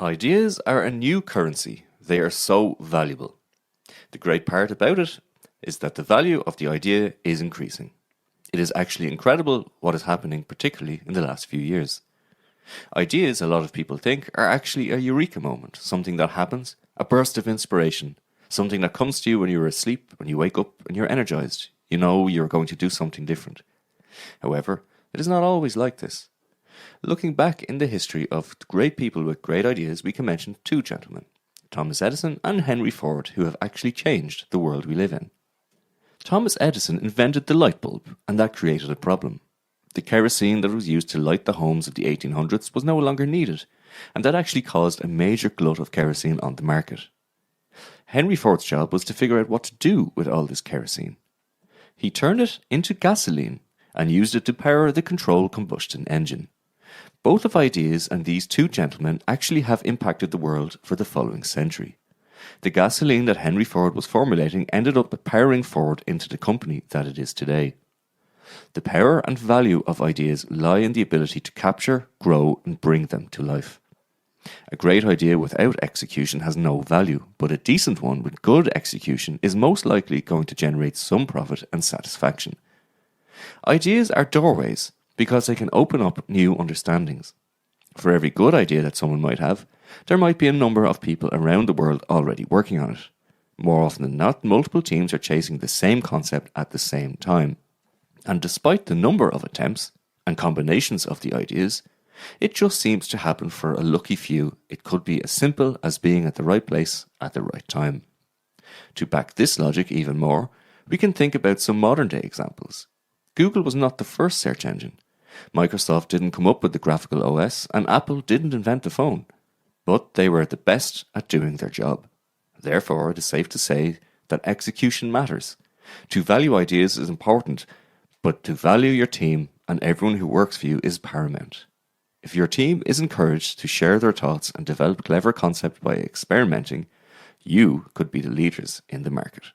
Ideas are a new currency. They are so valuable. The great part about it is that the value of the idea is increasing. It is actually incredible what is happening, particularly in the last few years. Ideas, a lot of people think, are actually a eureka moment, something that happens, a burst of inspiration, something that comes to you when you're asleep, when you wake up and you're energized. You know you're going to do something different. However, it is not always like this. Looking back in the history of great people with great ideas, we can mention two gentlemen, Thomas Edison and Henry Ford, who have actually changed the world we live in. Thomas Edison invented the light bulb, and that created a problem. The kerosene that was used to light the homes of the 1800s was no longer needed, and that actually caused a major glut of kerosene on the market. Henry Ford's job was to figure out what to do with all this kerosene. He turned it into gasoline and used it to power the controlled combustion engine. Both of ideas and these two gentlemen actually have impacted the world for the following century. The gasoline that Henry Ford was formulating ended up powering Ford into the company that it is today. The power and value of ideas lie in the ability to capture, grow, and bring them to life. A great idea without execution has no value, but a decent one with good execution is most likely going to generate some profit and satisfaction. Ideas are doorways because they can open up new understandings. For every good idea that someone might have, there might be a number of people around the world already working on it. More often than not, multiple teams are chasing the same concept at the same time. And despite the number of attempts and combinations of the ideas, it just seems to happen for a lucky few. It could be as simple as being at the right place at the right time. To back this logic even more, we can think about some modern day examples. Google was not the first search engine. Microsoft didn't come up with the graphical OS, and Apple didn't invent the phone. But they were the best at doing their job. Therefore, it is safe to say that execution matters. To value ideas is important, but to value your team and everyone who works for you is paramount. If your team is encouraged to share their thoughts and develop clever concepts by experimenting, you could be the leaders in the market.